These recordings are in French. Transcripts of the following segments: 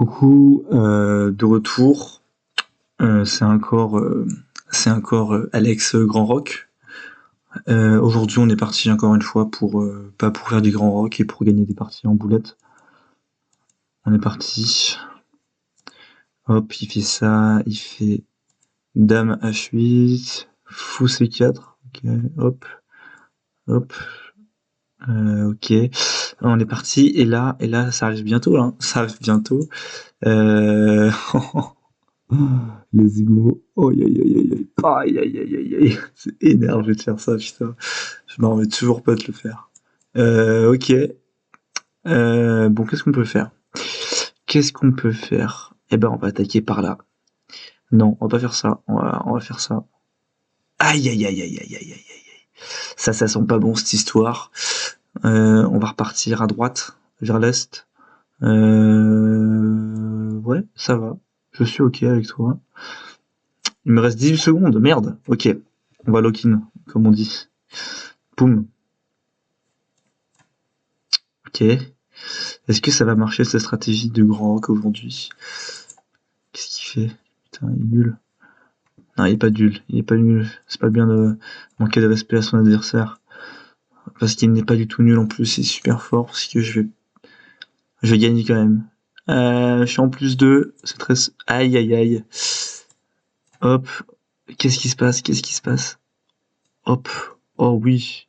Coucou, de retour. C'est encore Alex Grand Rock. Aujourd'hui, on est parti encore une fois pas pour faire du grand rock et pour gagner des parties en boulette. On est parti. Hop, il fait ça, il fait Dame H8, Fou C4. Ok, hop, hop. Ok, on est parti et là, ça arrive bientôt, là. Ça arrive bientôt. Euh... Les go. Oh, aïe, aïe, aïe, aïe. Aïe, aïe, aïe, aïe, aïe. C'est énervé de faire ça, putain. Je m'en remets toujours pas de le faire. Ok. Bon, qu'est-ce qu'on peut faire? Qu'est-ce qu'on peut faire? Eh ben, on va attaquer par là. Non, on va pas faire ça. On va faire ça. Aïe, aïe, aïe, aïe, aïe, aïe, aïe, aïe. Ça sent pas bon, cette histoire. On va repartir à droite, vers l'est. Ouais, ça va. Je suis ok avec toi. Il me reste 18 secondes, merde. Ok, on va lock-in, comme on dit. Boum. Ok. Est-ce que ça va marcher cette stratégie de grand rock aujourd'hui? Qu'est-ce qu'il fait? Putain, il est nul. Non, il est pas nul. Il est pas nul. C'est pas bien de manquer de respect à son adversaire. Parce qu'il n'est pas du tout nul en plus, c'est super fort. Parce que je vais gagner quand même. Je suis en plus 2. C'est très... Aïe, aïe, aïe. Hop. Qu'est-ce qui se passe? Qu'est-ce qui se passe? Hop. Oh oui.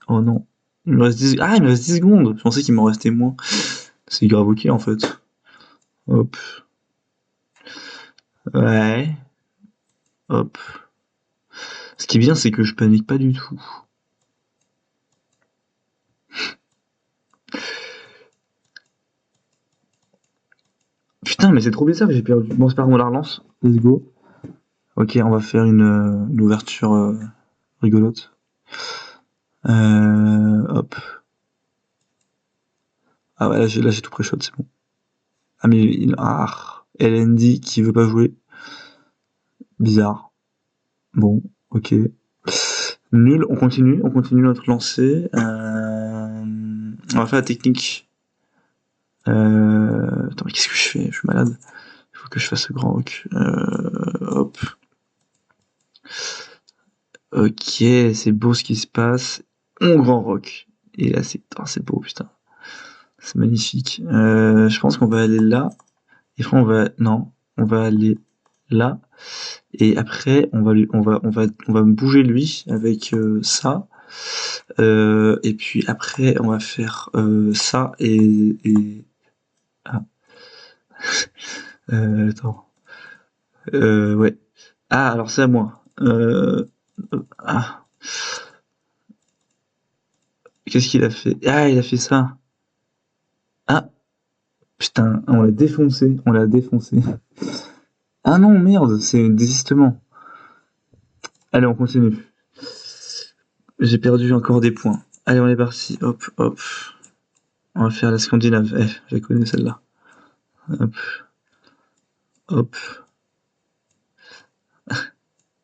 Oh non. Il me reste 10... Ah, il me reste 10 secondes. Je pensais qu'il m'en restait moins. C'est grave ok en fait. Hop. Ouais. Hop. Ce qui est bien, c'est que je panique pas du tout. Putain, mais c'est trop bizarre, j'ai perdu. Bon, c'est pas grave, on la relance. Let's go. Ok, on va faire une ouverture rigolote. Hop. Ah ouais, là j'ai tout pré-shot, c'est bon. Ah mais LND qui veut pas jouer. Bizarre. Bon, ok. Nul, on continue notre lancée. On va faire la technique. Attends, mais qu'est-ce que je fais? Je suis malade. Il faut que je fasse le grand rock. Hop. Ok, c'est beau ce qui se passe. On grand rock. Et là, c'est beau, putain. C'est magnifique. Je pense qu'on va aller là. Et après, non, on va aller là. Et après, on va bouger lui avec ça. Et puis après, on va faire ça ah, attends. Ouais. Ah, alors c'est à moi. Ah, qu'est-ce qu'il a fait? Ah, il a fait ça. Ah, putain, on l'a défoncé. On l'a défoncé. Ah non, merde, c'est désistement. Allez, on continue. J'ai perdu encore des points. Allez, on est parti. Hop, hop. On va faire la Scandinave. Je la connais celle-là. Hop, hop,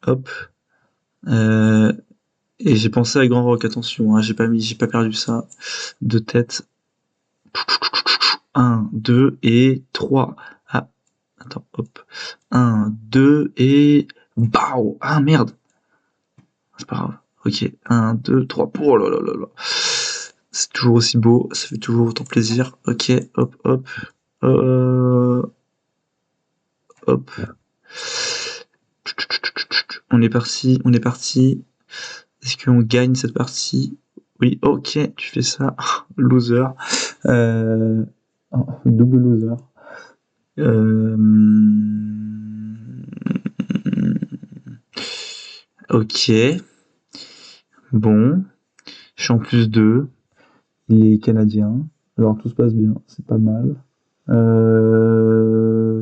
hop. Euh, et j'ai pensé à Grand Rock, attention, hein, j'ai pas perdu ça de tête. 1, 2 et 3. Ah, attends, hop. 1, 2 et... Bao. Ah, merde. C'est pas grave. Ok, 1, 2, 3. Oh là là là là. C'est toujours aussi beau, ça fait toujours autant plaisir. Ok, hop, hop. Euh, hop. On est parti, on est parti. Est-ce qu'on gagne cette partie? Oui, ok, tu fais ça. Loser. Double loser. Ok. Bon. Je suis en plus 2. Il est canadien. Alors tout se passe bien. C'est pas mal.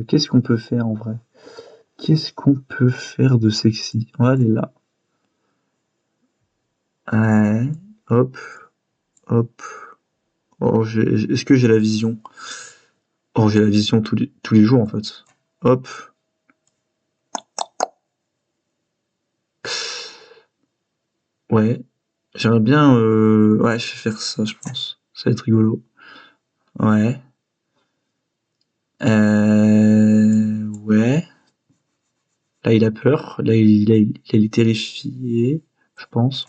Qu'est-ce qu'on peut faire en vrai? Qu'est-ce qu'on peut faire de sexy? On va aller là. Ouais. Hop. Hop. Oh, est-ce que j'ai la vision? Oh, j'ai la vision tous les jours en fait. Hop. Ouais. J'aimerais bien. Ouais, je vais faire ça, je pense. Ça va être rigolo. Ouais. Ouais. Là, il a peur. Là, il est terrifié, je pense.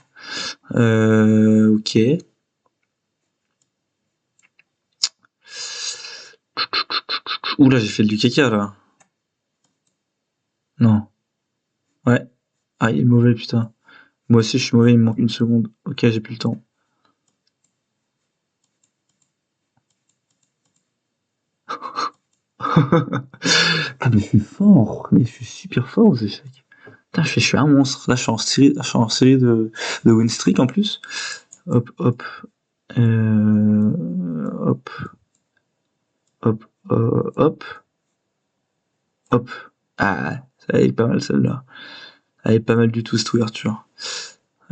Ok. Ouh là, j'ai fait du caca, là. Non. Ouais. Ah, il est mauvais, putain. Moi aussi, je suis mauvais, il me manque une seconde. Ok, j'ai plus le temps. Ah, mais je suis fort. Mais je suis super fort aux échecs. Putain, je suis un monstre. Là, je suis en série de win streak en plus. Hop, hop. Hop, hop, hop, hop. Ah, elle est pas mal celle-là. Elle est pas mal du tout cette ouverture.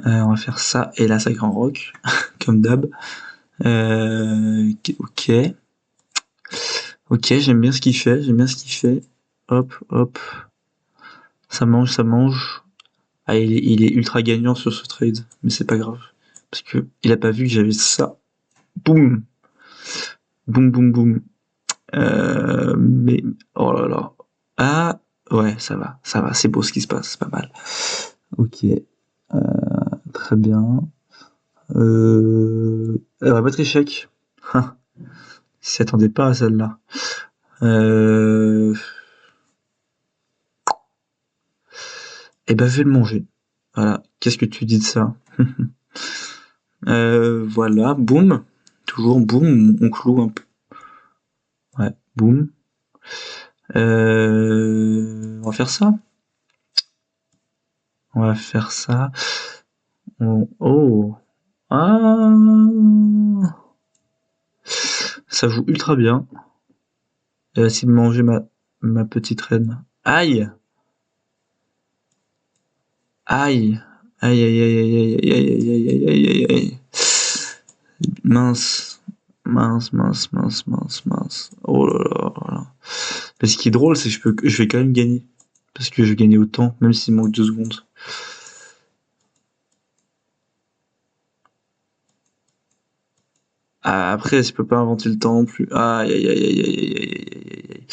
On va faire ça et là ça grand rock, comme d'hab. Ok, ok, j'aime bien ce qu'il fait, j'aime bien ce qu'il fait. Hop, hop, ça mange, ça mange. Ah, il est ultra gagnant sur ce trade, mais c'est pas grave. Parce que il a pas vu que j'avais ça. Boum, boum, boum, boum. Mais, oh là là. Ah, ouais, ça va, c'est beau ce qui se passe, c'est pas mal. Ok, très bien. Elle va battre échec. Ah, il s'y attendait pas à celle-là. Euh... Eh ben, je vais le manger. Voilà. Qu'est-ce que tu dis de ça? Voilà. Boum. Toujours boum. On cloue un peu. Ouais. Boum. On va faire ça. On va faire ça. Oh. Ah. Ça joue ultra bien. Elle va essayer de manger ma petite reine. Aïe. Aïe. Aïe, aïe, aïe, aïe, aïe, aïe, aïe, aïe, aïe, aïe, aïe. Mince. Mince, mince, mince, mince, mince. Oh là là là. Mais ce qui est drôle, c'est que je vais quand même gagner. Parce que je vais gagner autant, même s'il manque 2 secondes. Ah, après, je peux pas inventer le temps non plus. Aïe, aïe, aïe, aïe, aïe, aïe, aïe, aïe, aïe.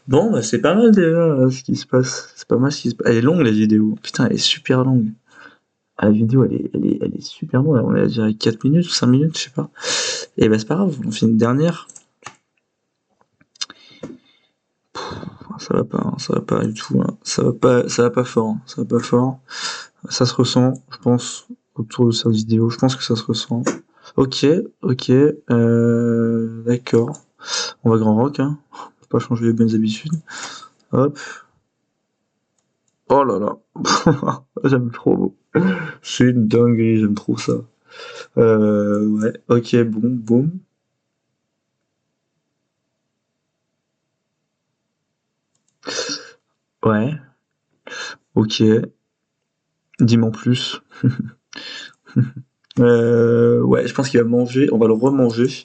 Bon, bah, c'est pas mal déjà, là, ce qui se passe. C'est pas mal ce qui se passe. Elle est longue, la vidéo. Putain, elle est super longue. Ah, la vidéo, elle est super longue. On est déjà à 4 minutes ou 5 minutes, je sais pas. Et bah, c'est pas grave, on fait une dernière. Ça va pas, hein, ça va pas du tout, hein. Ça va pas fort, hein. Ça va pas fort. Ça se ressent, je pense, autour de cette vidéo. Je pense que ça se ressent. Ok, ok, d'accord. On va grand rock, hein. Faut pas changer les bonnes habitudes. Hop. Oh là là. J'aime trop. C'est une dinguerie, j'aime trop ça. Ouais, ok, boum, boum. Ouais, ok. Dis-moi en plus. Ouais, je pense qu'il va manger. On va le remanger.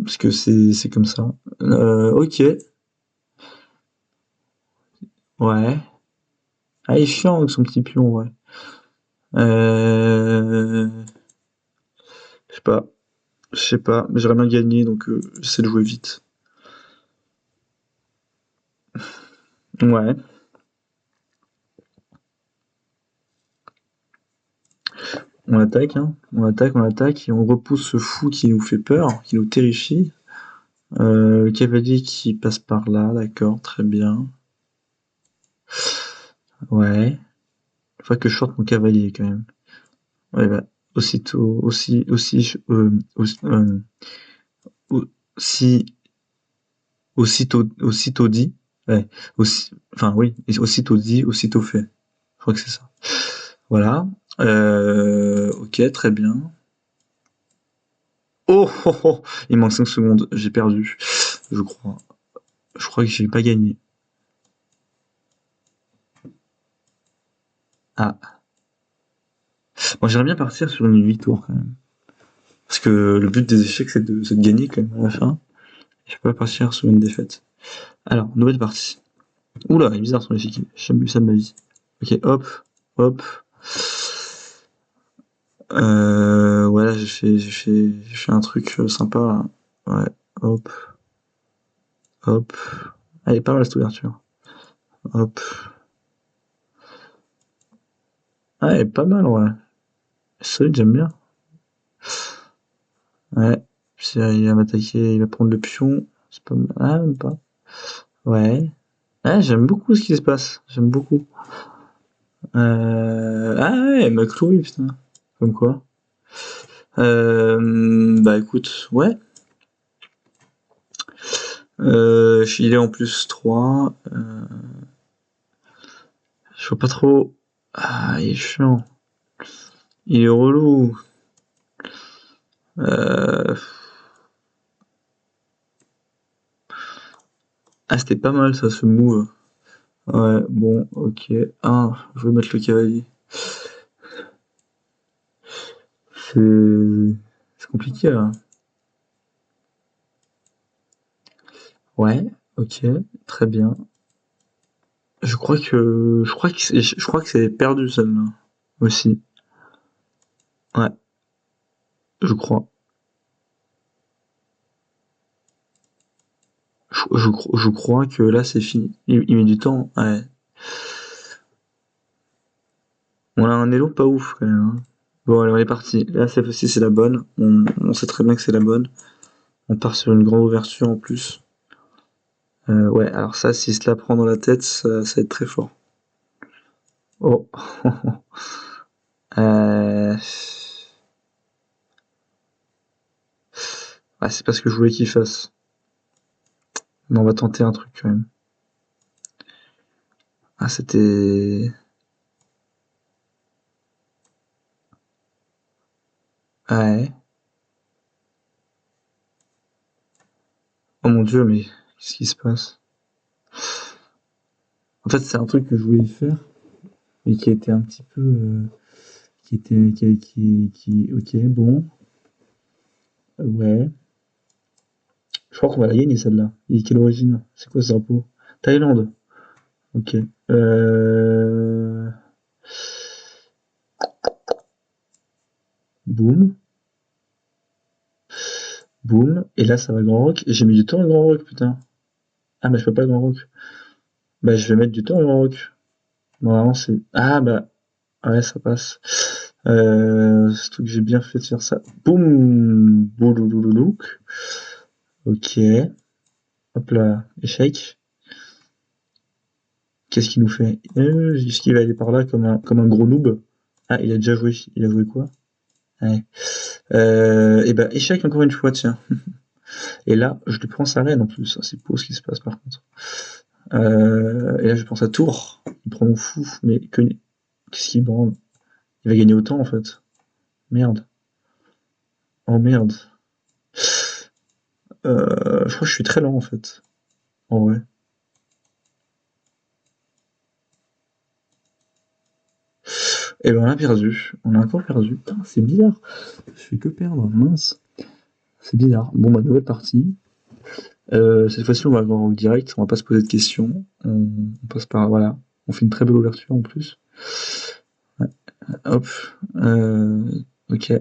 Parce que c'est comme ça. Ok. Ouais. Ah, il est chiant avec son petit pion, ouais. Euh... Je sais pas. Je sais pas. Mais j'aimerais bien gagner, donc j'essaie de jouer vite. Ouais. On attaque, hein. On attaque, et on repousse ce fou qui nous fait peur, qui nous terrifie. Le cavalier qui passe par là, d'accord, très bien. Ouais. Faut que je sorte mon cavalier quand même. Ouais, bah, aussitôt, aussi, aussitôt dit. Ouais, enfin oui, aussitôt dit, aussitôt fait. Je crois que c'est ça. Voilà. Ok, très bien. Oh, oh, oh, il manque 5 secondes. J'ai perdu, je crois. Je crois que j'ai pas gagné. Ah. Moi, j'aimerais bien partir sur une victoire quand même. Parce que le but des échecs, c'est de gagner quand même à la fin. Je peux pas partir sur une défaite. Alors, nouvelle partie. Oula, il est bizarre son échiquier. J'ai jamais vu ça de ma vie. Ok, hop, hop. Voilà, j'ai fait un truc sympa là. Ouais, Hop, hop. Elle est pas mal cette ouverture. Hop. Ah, elle est pas mal, ouais. Solide, j'aime bien. Ouais. Puis, il va m'attaquer, il va prendre le pion. C'est pas mal. Ah, même pas. Ouais. Ah, j'aime beaucoup ce qui se passe. J'aime beaucoup. Ah ouais, elle m'a cloué, putain. Comme quoi. Bah écoute, ouais. Il est en plus 3. Je vois pas trop. Ah, il est chiant. Il est relou. Euh... Ah, c'était pas mal ça, ce move. Ouais, bon, ok. Ah, je vais mettre le cavalier. C'est compliqué là. Ouais, ok, très bien. Je crois que c'est perdu celle-là aussi. Ouais, je crois. Je crois que là c'est fini. Il met du temps. Ouais. On a un élo pas ouf quand même, hein. Bon, allez, on est parti. Là, cette fois-ci, c'est la bonne. On sait très bien que c'est la bonne. On part sur une grande ouverture en plus. Ouais, alors ça, s'il se la prend dans la tête, ça va être très fort. Oh. Euh... Ouais, c'est pas ce que je voulais qu'il fasse. Mais on va tenter un truc quand même. Ah, c'était... Ouais. Oh mon dieu, mais qu'est-ce qui se passe? En fait, c'est un truc que je voulais faire, mais qui était un petit peu... qui était... Ok, bon. Ouais. Je crois qu'on va la gagner celle-là. Et quelle origine? C'est quoi ce drapeau? Thaïlande. Ok. Boum. Boum. Et là, ça va grand rock. Et j'ai mis du temps à grand rock, putain. Ah, mais je peux pas grand rock. Bah, je vais mettre du temps à grand rock. Normalement, c'est... Ah, bah... Ouais, ça passe. Surtout que j'ai bien fait de faire ça. Boum. Boulouloulouk. Ok. Hop là. Échec. Qu'est-ce qu'il nous fait? Est-ce qu'il va aller par là comme un gros noob? Ah, il a déjà joué. Il a joué quoi? Ouais. Et ben échec encore une fois, tiens. Et là, je lui prends sa reine en plus. Ah, c'est beau ce qui se passe par contre. Et là, je pense à Tour. Il prend mon fou, mais qu'est-ce qu'il branle? Il va gagner autant en fait. Merde. Oh merde. Je crois que je suis très lent en fait. En vrai. Et ben on a perdu. On a encore perdu. Putain, c'est bizarre. Je fais que perdre. Mince. C'est bizarre. Bon bah nouvelle partie. Cette fois-ci on va avoir en direct. On va pas se poser de questions. On passe par voilà. On fait une très belle ouverture en plus. Ouais. Hop. Ok.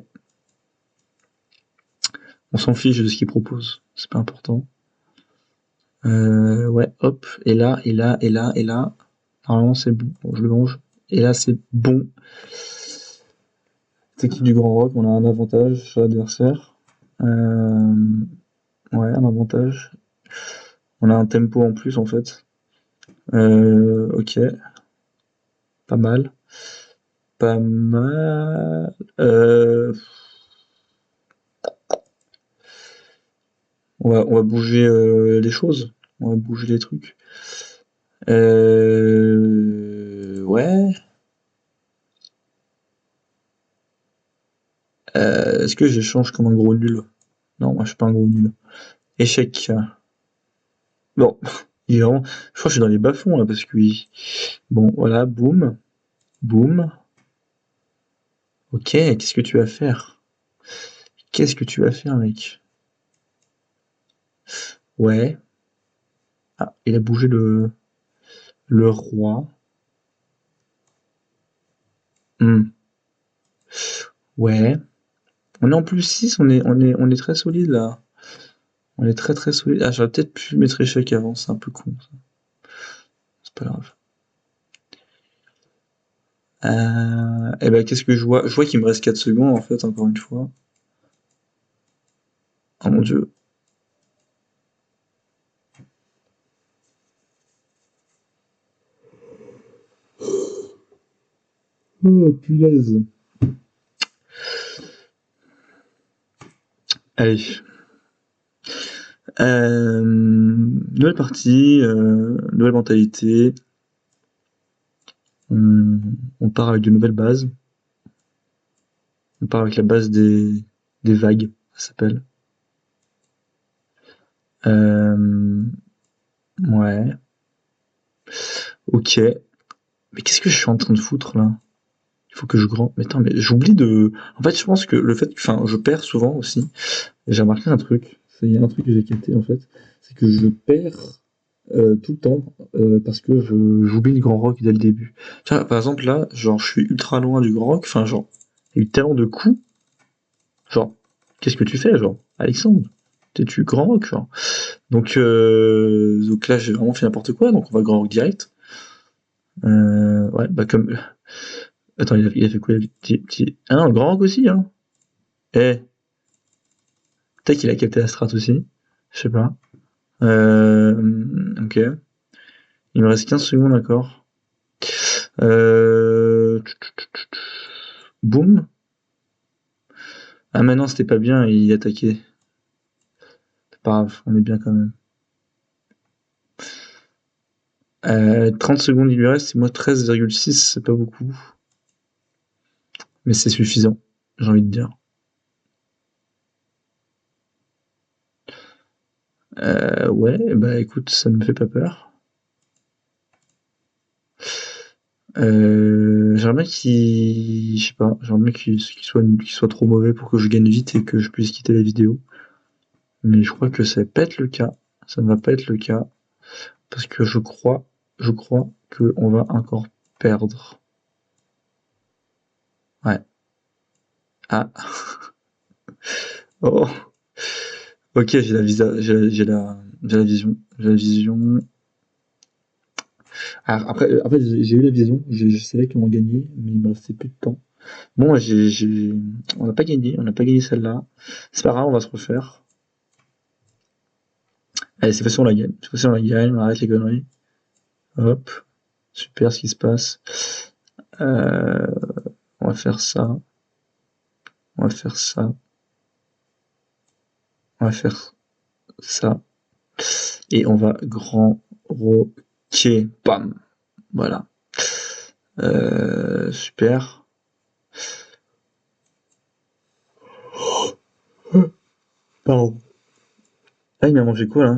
On s'en fiche de ce qu'il propose. C'est pas important. Ouais, hop. Et là, et là, et là, et là. Normalement, c'est bon. Bon, je le mange. Et là, c'est bon. Technique du grand rock, on a un avantage sur l'adversaire. Euh, ouais, un avantage. On a un tempo en plus, en fait. Ok. Pas mal. Pas mal. On va bouger les choses. On va bouger les trucs. Ouais. Est-ce que j'échange comme un gros nul? Non, moi je suis pas un gros nul. Échec. Bon, il est vraiment... Je crois que je suis dans les bas-fonds là parce que oui. Bon, voilà, boum, boum. Ok, qu'est-ce que tu vas faire? Qu'est-ce que tu vas faire, mec? Ouais. Ah, il a bougé le roi. Hmm. Ouais. On est en plus 6, on est très solide là. On est très très solide. Ah, j'aurais peut-être pu mettre échec avant, c'est un peu con, ça. C'est pas grave. Et ben, qu'est-ce que je vois? Je vois qu'il me reste 4 secondes, en fait, encore une fois. Oh mon dieu. Oh, punaise. Allez. Nouvelle partie, nouvelle mentalité. On part avec de nouvelles bases. On part avec la base des vagues, ça s'appelle. Ouais. Ok. Mais qu'est-ce que je suis en train de foutre là? Il faut que je grand. Mais attends, mais j'oublie de. En fait, je pense que le fait que. Enfin, je perds souvent aussi. J'ai remarqué un truc. Il y a un truc que j'ai capté en fait. C'est que je perds tout le temps parce que j'oublie le grand rock dès le début. Tiens, par exemple là, genre, je suis ultra loin du grand rock. Enfin, genre, il y a eu tellement de coups. Genre, qu'est-ce que tu fais, genre, Alexandre? T'es-tu grand rock, genre? Donc là, j'ai vraiment fait n'importe quoi. Donc on va grand rock direct. Ouais, bah comme. Attends, il a fait quoi? Ah non, le grand rock aussi, hein. Eh, peut-être qu'il a capté la strat aussi. Je sais pas. Ok. Il me reste 15 secondes, d'accord. Euh... Boum. Ah, maintenant, c'était pas bien, il attaquait. C'est pas grave, on est bien quand même. 30 secondes, il lui reste, et moi 13,6, c'est pas beaucoup. Mais c'est suffisant, j'ai envie de dire. Ouais, bah écoute, ça ne me fait pas peur. J'aimerais bien qu'il, je sais pas, j'aimerais bien qu'il soit trop mauvais pour que je gagne vite et que je puisse quitter la vidéo. Mais je crois que ça va pas être le cas. Ça ne va pas être le cas parce que je crois que on va encore perdre. Ouais. Ah. Oh. Ok, j'ai la visa, j'ai la vision, j'ai la vision. Alors après, en fait, j'ai eu la vision. Je savais comment gagner, mais il me restait plus de temps. Bon, on n'a pas gagné, celle-là. C'est pas grave, on va se refaire. Allez, cette fois-ci on la gagne. Cette fois-ci on la gagne, on arrête les conneries. Hop, super ce qui se passe. Euh, on va faire ça, on va faire ça, on va faire ça. Et on va grand rocker. Bam. Voilà. Super. Pardon. Ah, il m'a mangé quoi là?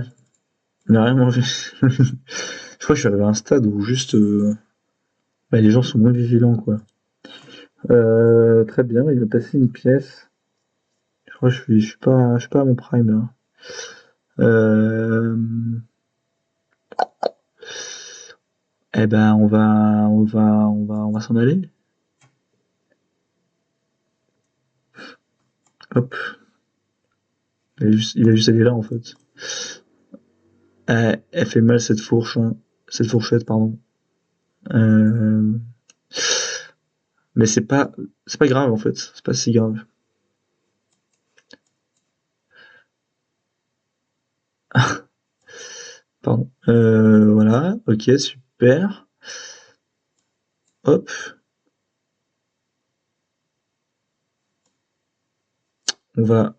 Il m'a rien mangé. Je crois que je suis arrivé à un stade où juste bah, les gens sont moins vigilants quoi. Très bien, il va passer une pièce. Je crois que je suis pas à mon prime là. Euh, eh ben on va s'en aller. Hop. Il a juste aller là en fait. Elle fait mal cette fourche, hein. Cette fourchette, pardon. Euh, mais c'est pas grave en fait. C'est pas si grave. Pardon. Voilà. Ok, super. Hop. On va,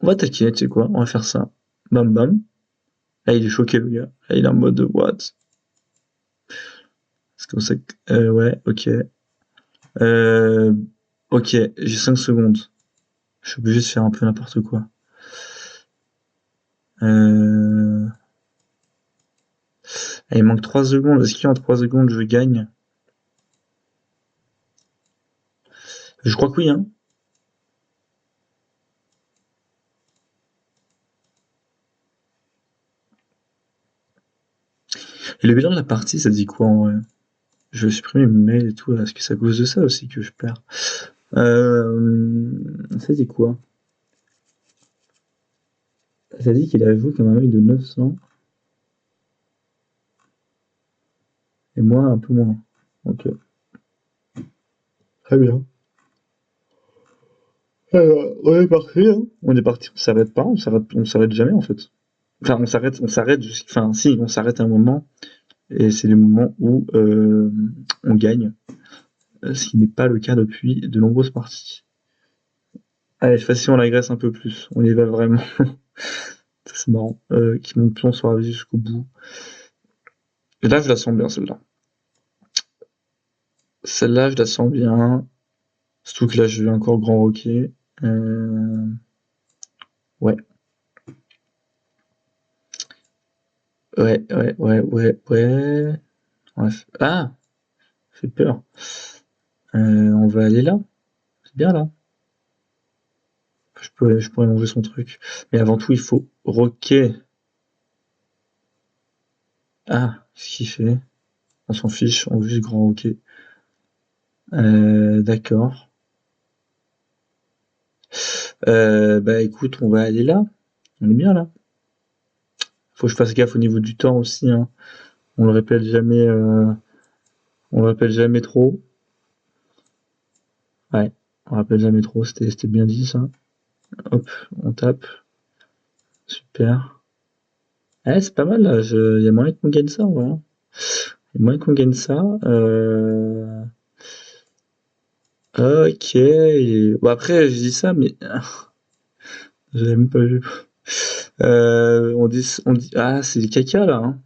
on va attaquer. Tu sais quoi? On va faire ça. Bam bam. Là, il est choqué le gars. Là, il est en mode what? C'est comme ça que, ouais. Ok. Euh, ok. J'ai 5 secondes. Je suis obligé de faire un peu n'importe quoi. Euh, il manque 3 secondes. Est-ce qu'en 3 secondes je gagne? Je crois que oui, hein. Et le bilan de la partie, ça dit quoi en vrai? Je vais supprimer mes mails et tout. Est-ce que c'est à cause de ça aussi que je perds? Ça dit quoi? Ça dit qu'il a joué comme un mec de 900 et moi un peu moins. Ok. Très bien. On est parti, hein. On est parti, on s'arrête pas, on s'arrête jamais en fait. Enfin, on s'arrête, enfin, si, on s'arrête un moment, et c'est le moment où on gagne, ce qui n'est pas le cas depuis de nombreuses parties. Allez, cette fois-ci, on l'agresse un peu plus. On y va vraiment. C'est marrant. Qui mon pion soit ravi jusqu'au bout. Et là, je la sens bien, celle-là. Celle-là, je la sens bien. Surtout que là, je vais encore grand roquet. Ouais. Ouais. Bref. Ah! Ça fait peur. On va aller là. C'est bien là. Je pourrais manger son truc. Mais avant tout, il faut roquet. Ah, qu'est-ce qu'il fait? On s'en fiche, on veut juste grand roquet. D'accord. Bah écoute, on va aller là. On est bien là. Faut que je fasse gaffe au niveau du temps aussi, hein. On le répète jamais, on le répète jamais trop. Ouais, on le répète jamais trop, c'était bien dit ça. Hop, on tape. Super. Ouais, c'est pas mal là, il y a moyen qu'on gagne ça, ouais. Il y a moyen qu'on gagne ça. Ok. Bon après, je dis ça, mais j'avais même pas vu. On dit, ah, c'est du caca là, hein.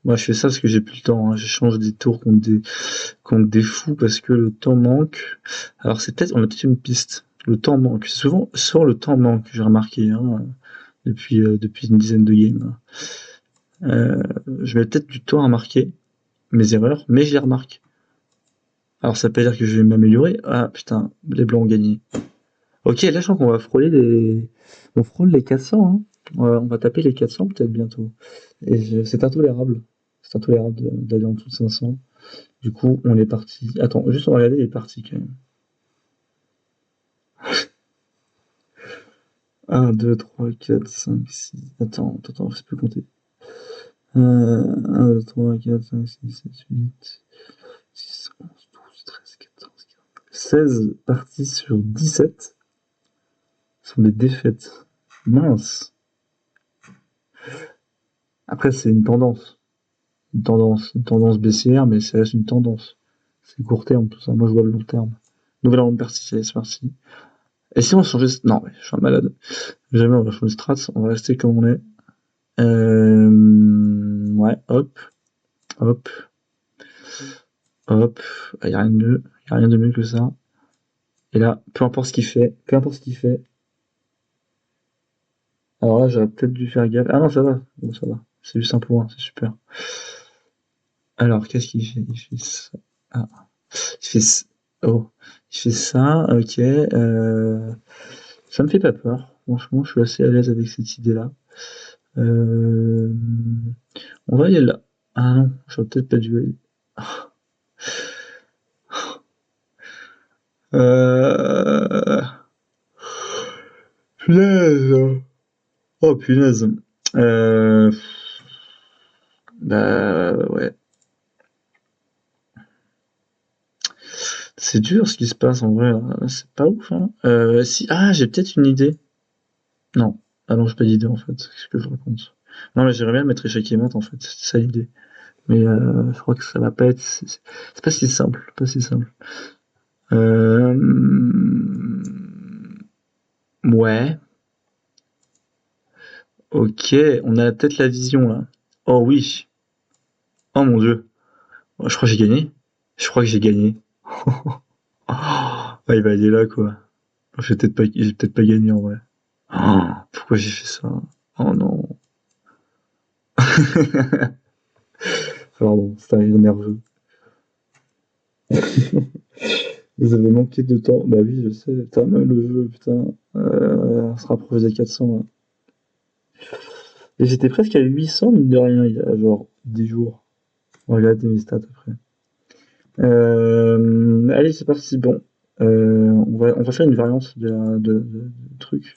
Moi, je fais ça parce que j'ai plus le temps, hein. J'échange des tours contre des fous parce que le temps manque. Alors, on a peut-être une piste. Le temps manque. Souvent le temps manque, j'ai remarqué, hein, depuis une dizaine de games. Je mets peut-être du temps à marquer mes erreurs, mais je les remarque. Alors, ça veut pas dire que je vais m'améliorer. Ah, putain, les blancs ont gagné. Ok, là, je crois qu'on va on frôle les 400, hein. On va taper les 400 peut-être bientôt. Et c'est intolérable. C'est intolérable d'aller en dessous de 500. Du coup, on est parti. Attends, juste on va regarder les parties quand même. 1, 2, 3, 4, 5, 6. Attends, je sais plus compter. 1, 2, 3, 4, 5, 6, 7, 8, 10, 11, 12, 13, 14, 15. 16 parties sur 17 sont des défaites. Mince. Après, c'est une tendance. Une tendance baissière, mais ça reste une tendance. C'est court terme, tout ça. Moi, je vois le long terme. Nouvelle round partie, c'est parti. Et si on changeait... Non, ouais, je suis un malade. Jamais on va changer de strat, on va rester comme on est. Ouais, hop, hop. Il n'y a rien de mieux. Y a rien de mieux que ça. Et là, peu importe ce qu'il fait. Alors là, j'aurais peut-être dû faire gaffe. Ah non, ça va. Bon, ça va. C'est juste un point, c'est super. Alors, qu'est-ce qu'il fait? Il fait ça. Ah. Il fait... Oh. Il fait ça, ok. Ça me fait pas peur. Franchement, je suis assez à l'aise avec cette idée-là. Euh, On va aller là. Ah non, j'aurais peut-être pas dû aller. Euh... Punaise. Oh punaise. Euh... Bah ouais. C'est dur ce qui se passe en vrai. C'est pas ouf, hein. Si... Ah, j'ai peut-être une idée. Non. Ah non, j'ai pas d'idée en fait. Qu'est-ce que je raconte? Non, mais j'aimerais bien mettre échec et mat en fait. C'est ça l'idée. Mais je crois que ça va pas être. C'est pas si simple. Pas si simple. Euh... Ouais. Ok. On a peut-être la vision là. Oh oui. Oh mon dieu. Oh, je crois que j'ai gagné. Je crois que j'ai gagné. Ah, il va aller là quoi. J'ai peut-être pas gagné en vrai. Ah, pourquoi j'ai fait ça? Oh non. Pardon, c'est un rire nerveux. Vous avez manqué de temps. Bah oui, je sais. Putain, même le jeu, putain. On se rapproche des 400 là. Et j'étais presque à 800, mine de rien, il y a genre 10 jours. Regardez mes stats après. Allez, c'est parti. Bon, on va faire une variante de truc.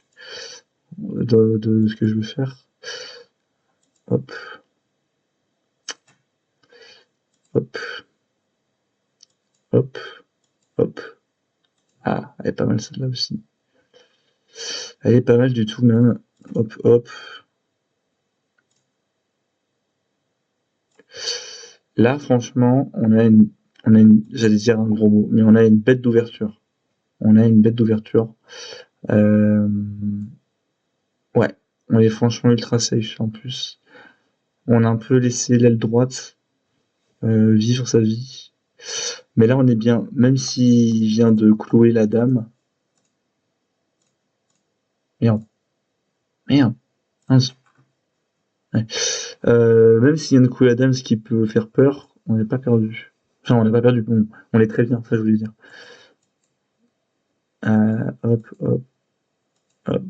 de ce que je veux faire. Hop, hop, hop, hop. Ah, elle est pas mal celle-là aussi. Elle est pas mal du tout même. Hop, hop. Là, franchement, j'allais dire un gros mot, mais on a une bête d'ouverture. On a une bête d'ouverture. Euh, ouais, on est franchement ultra safe en plus. On a un peu laissé l'aile droite vivre sa vie. Mais là, on est bien. Même s'il vient de clouer la dame. Merde, merde. Mince. Ouais. Même s'il vient de clouer la dame, ce qui peut faire peur, on n'est pas perdu. Enfin, on n'est pas perdu. Bon, on est très bien, ça je voulais dire. Hop, hop, hop.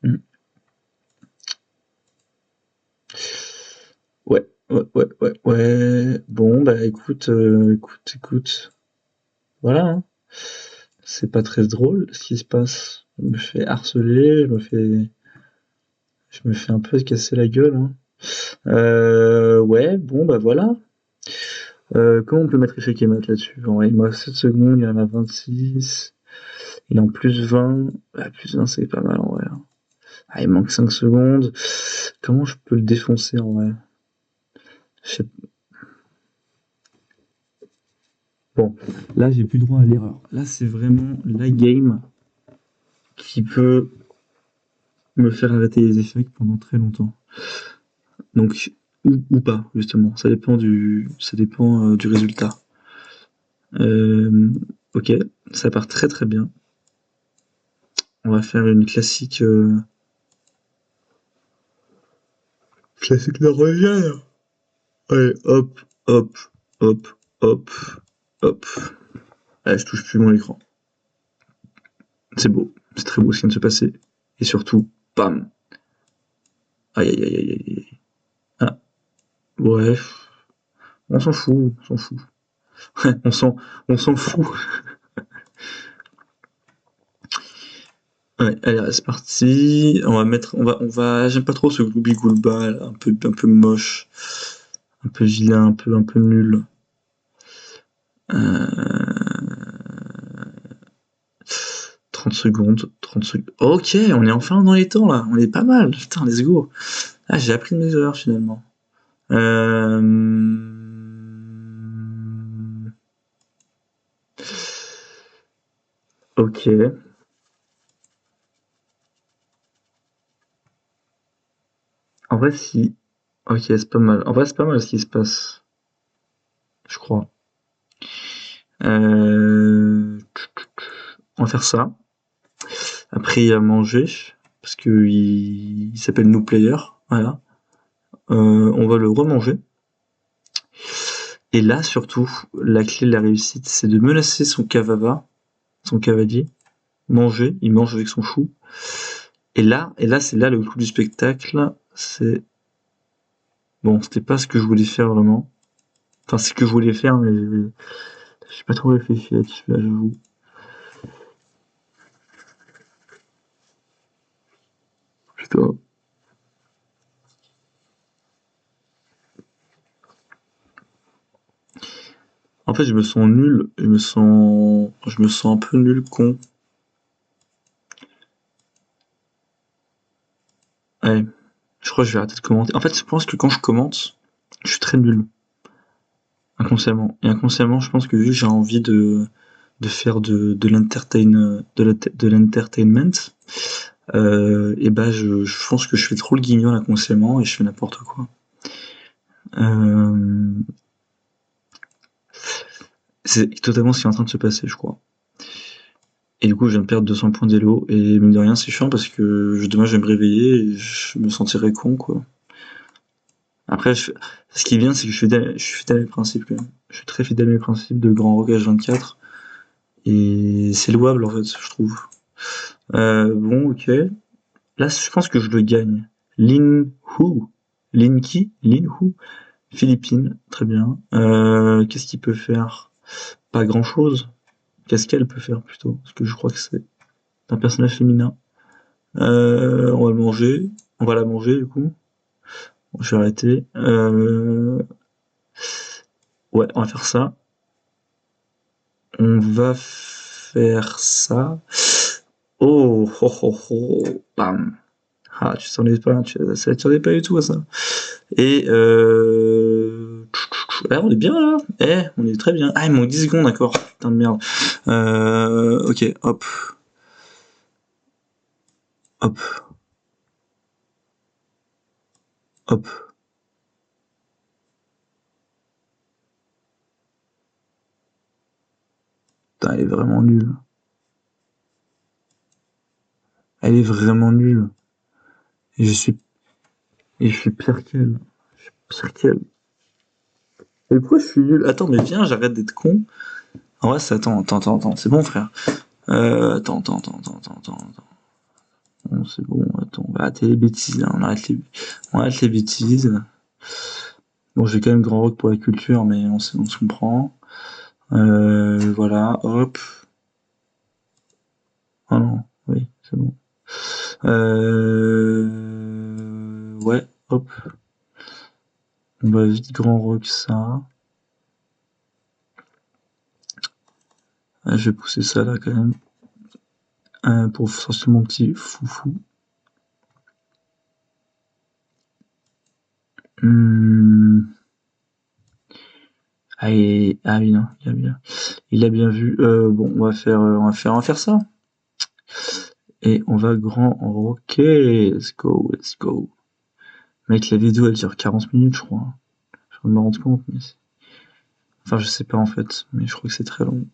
Hmm. Ouais, ouais, ouais, ouais, ouais. Bon, bah écoute. Voilà, hein. C'est pas très drôle ce qui se passe. Je me fais harceler, je me fais un peu casser la gueule, hein. Ouais, bon, bah voilà. Comment on peut mettre échec et mat là-dessus? Bon, ouais, il me reste 7 secondes, il y en a 26. Il est en plus 20. Ah, plus 20, c'est pas mal en vrai, hein. Ah, il manque 5 secondes. Comment je peux le défoncer en vrai? Je sais- Bon, là, j'ai plus droit à l'erreur. Là, c'est vraiment la game qui peut me faire arrêter les échecs pendant très longtemps. Donc, ou pas, justement. Ça dépend du résultat. Euh, ok, ça part très très bien. On va faire une classique norvégienne. Allez, hop, hop, hop, hop, hop. Allez, je touche plus mon écran. C'est beau, c'est très beau ce qui vient de se passer. Et surtout, bam. Aïe aïe aïe aïe aïe. Ah, bref, on s'en fout, on s'en fout. on s'en, on s'en fout. Ouais, allez, c'est parti. J'aime pas trop ce Glooby Goulba, là, un peu moche, un peu vilain, un peu nul. Euh, 30 secondes, 30 secondes. Ok, on est enfin dans les temps là, on est pas mal. Putain, let's go. Ah, j'ai appris de mes erreurs finalement. Euh... Ok. En vrai, si. Ok, c'est pas mal. En vrai, c'est pas mal ce qui se passe, je crois. On va faire ça. Après, il y a manger, parce que il s'appelle New Player. Voilà. On va le remanger. Et là, surtout, la clé de la réussite, c'est de menacer son cavava, son cavalier. Manger, il mange avec son chou. Et là, c'est là le clou du spectacle. C'est bon, c'était pas ce que je voulais faire vraiment. Enfin, c'est ce que je voulais faire, mais j'ai pas trop réfléchi là-dessus, là, j'avoue. Putain. En fait, je me sens nul. Je me sens un peu nul, con. Ouais. Je crois que je vais arrêter de commenter. En fait, je pense que quand je commente, je suis très nul, inconsciemment. Et inconsciemment, je pense que vu que j'ai envie de faire de l'entertainment, et bah, je pense que je fais trop le guignol inconsciemment et je fais n'importe quoi. Euh, c'est totalement ce qui est en train de se passer, je crois. Et du coup, je viens de perdre 200 points d'élo. Et mine de rien, c'est chiant parce que demain, je vais me réveiller et je me sentirai con, quoi. Après, ce qui est bien, c'est que je suis fidèle à mes principes, quand même. Je suis très fidèle à mes principes de Grand Rock H24. Et c'est louable, en fait, je trouve. Bon, ok. Là, je pense que je le gagne. Lin Hu. Lin qui? Lin Hu. Philippines, très bien. Qu'est-ce qu'il peut faire? Pas grand-chose. Qu'est-ce qu'elle peut faire, plutôt? Parce que je crois que c'est un personnage féminin. On va le manger. On va la manger, du coup. Bon, je vais arrêter. Ouais, on va faire ça. On va faire ça. Oh, oh, oh, oh, bam. Ah, tu t'en es pas, ça t'en est pas du tout à ça. Et on est bien là. On est très bien. Ah, il manque 10 secondes, d'accord. Putain de merde. Ok, hop, hop, hop. Putain, elle est vraiment nulle. Elle est vraiment nulle. Et je suis, et je suis pire qu'elle. Je suis pire qu'elle. Et pourquoi je suis nul? Attends, mais viens, j'arrête d'être con. En vrai, attends, c'est bon, frère. Attends. Bon, c'est bon, attends, on va arrêter les bêtises, hein, on arrête les bêtises. Bon, j'ai quand même grand rock pour la culture, mais on se comprend. Voilà, hop. Ah non, oui, c'est bon. Ouais, hop. On va vite grand rock ça. Je vais pousser ça là quand même. Pour sortir mon petit foufou. Ah, ah oui, non, il a bien vu. Bon, on va faire ça. Et on va grand rocker. Let's go, let's go. Mec, la vidéo elle dure 40 minutes, je crois. Je viens de me rendre compte, mais enfin, je sais pas en fait, mais je crois que c'est très long.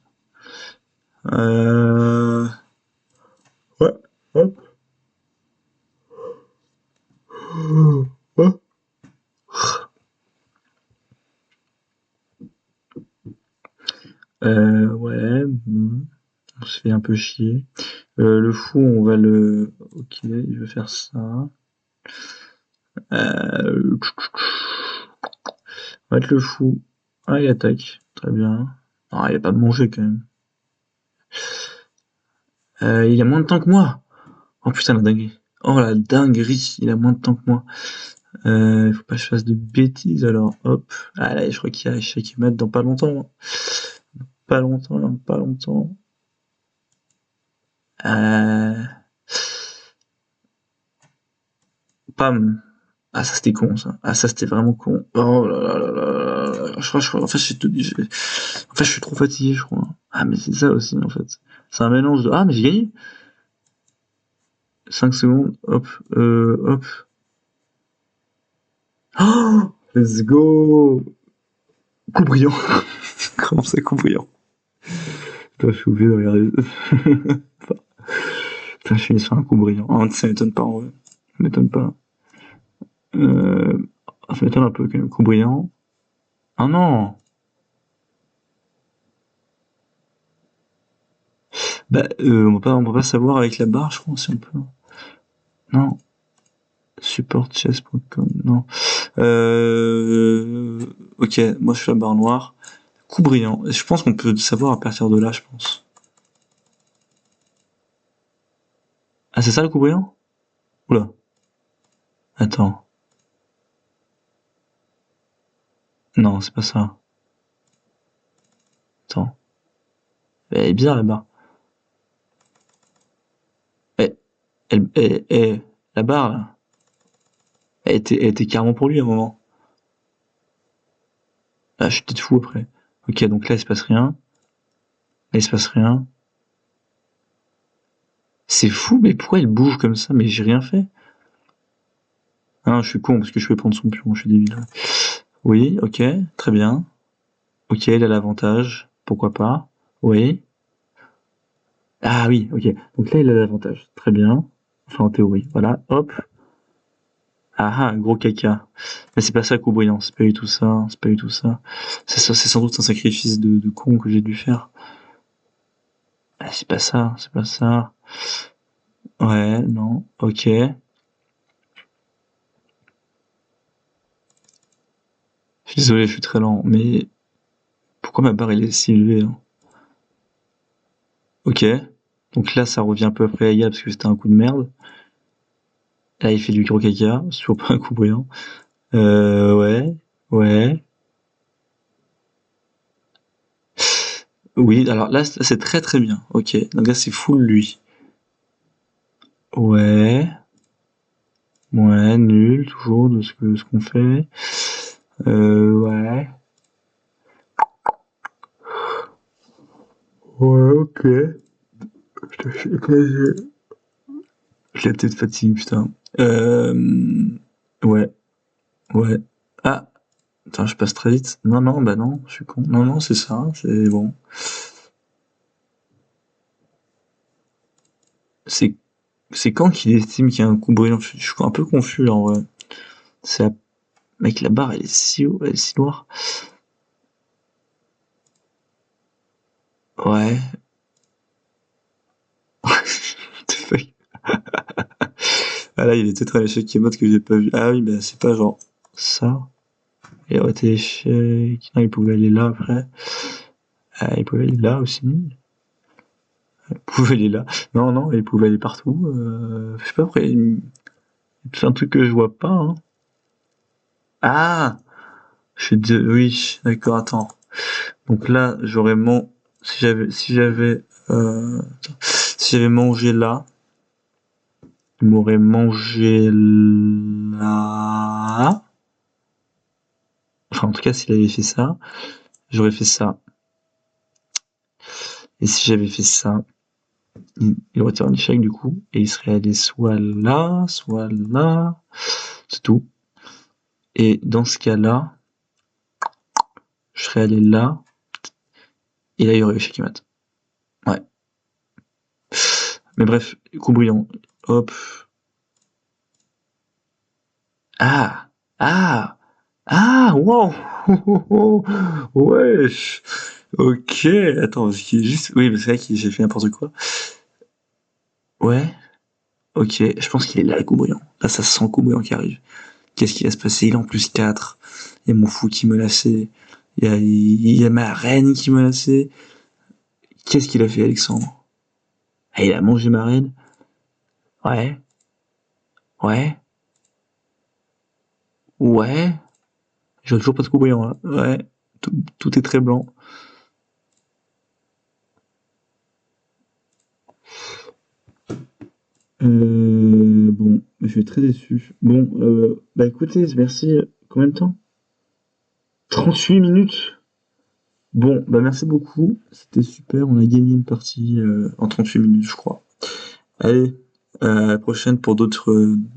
Euh... Ouais, hop. Ouais, bon. On se fait un peu chier. Le fou, on va le. Ok, je vais faire ça. On va être le fou. Ah, il attaque. Très bien. Ah, il a pas mangé quand même. Il a moins de temps que moi. Oh putain, la dinguerie. Oh la dinguerie, il a moins de temps que moi. Faut pas que je fasse de bêtises alors. Hop. Ah là, je crois qu'il y a Checkmate dans pas longtemps. Pas longtemps, pas longtemps. Euh... Pam. Ah ça c'était con ça. Ah ça c'était vraiment con. Oh là là là là là là. Je crois, en fait, en fait je suis trop fatigué je crois. Ah mais c'est ça aussi en fait. C'est un mélange de. Ah mais j'ai gagné. 5 secondes. Hop. Hop. Oh, let's go. Coup brillant. Comment ça coup brillant? Putain, je suis obligé de regarder. Putain, je finis sur un coup brillant. Oh, ça m'étonne pas en vrai. Ça m'étonne pas. Ça m'étonne un peu quand même. Coup brillant. Ah non. Bah, on peut pas savoir avec la barre, je crois, si on peut. Non. Supportchess.com, non. Ok, moi je suis la barre noire. Coup brillant. Je pense qu'on peut savoir à partir de là, je pense. Ah, c'est ça le coup brillant? Oula. Attends. Non, c'est pas ça. Attends. Elle est bizarre la barre. Eh, la barre là, elle était carrément pour lui à un moment. Ah, je suis peut-être fou après. Ok, donc là il se passe rien. Là il se passe rien. C'est fou, mais pourquoi il bouge comme ça? Mais j'ai rien fait. Ah, je suis con parce que je vais prendre son pion, je suis débile. Oui, ok, très bien. Ok, il a l'avantage. Pourquoi pas? Oui. Ah oui, ok. Donc là il a l'avantage. Très bien. Enfin en théorie. Voilà, hop. Ah ah, gros caca. Mais c'est pas ça, coup brillant. C'est pas du tout ça. C'est pas du tout ça. C'est sans doute un sacrifice de con que j'ai dû faire. Ah, c'est pas ça, c'est pas ça. Ouais, non, ok. Je suis désolé, je suis très lent, mais pourquoi ma barre elle est si élevée hein? Ok. Donc là, ça revient à peu près à égal parce que c'était un coup de merde. Là, il fait du gros caca, c'est toujours pas un coup brillant. Ouais, ouais. Oui, alors là, c'est très très bien. Ok, donc là, c'est full lui. Ouais, ouais, nul, toujours de ce qu'on fait. Ouais. Ouais, ok. Putain, je l'ai peut-être fatigué, putain. Ouais, ouais. Ah, attends, je passe très vite. Non, non, bah non, je suis con. Non, non, c'est ça, c'est bon. C'est c'est quand qu'il estime qu'il y a un coup brillant? Je suis un peu confus en vrai. C'est la... Mec, la barre, elle est si haut, elle est si noire. Ouais. What the fuck? Ah là, il y avait peut-être un échec qui est mode que j'ai pas vu. Ah oui, bah c'est pas genre ça. Il aurait été échec. Non, il pouvait aller là après. Ah, il pouvait aller là aussi. Il pouvait aller là. Non, non, il pouvait aller partout. Je sais pas, après, c'est un truc que je vois pas. Hein. Ah! Oui, d'accord, attends. Donc là, j'aurais mon... Si j'avais mangé là, il m'aurait mangé là. Enfin, en tout cas, s'il avait fait ça, j'aurais fait ça. Et si j'avais fait ça, il aurait été un échec du coup, et il serait allé soit là, soit là. C'est tout. Et dans ce cas-là, je serais allé là, et là, il y aurait eu échec mat. Ouais. Mais bref, coup brillant. Hop. Ah! Ah! Ah! Wow! Wesh! Ok, attends, parce qu'il est juste... Oui, mais c'est vrai que j'ai fait n'importe quoi. Ouais, ok, je pense qu'il est là, le coup brillant. Là, ça sent le coup brillant qui arrive. Qu'est-ce qui va se passer? Il est en plus 4. Il y a mon fou qui menaçait. Il y a ma reine qui menaçait. Qu'est-ce qu'il a fait, Alexandre? Ah, il a mangé ma reine? Ouais, ouais, ouais. Je vois toujours pas de coup brillant, là. Ouais, tout est très blanc. Bon, je suis très déçu. Bon, bah écoutez, merci. Combien de temps? 38 minutes. Bon, bah merci beaucoup. C'était super. On a gagné une partie en 38 minutes, je crois. Allez, à la prochaine pour de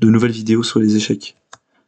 nouvelles vidéos sur les échecs.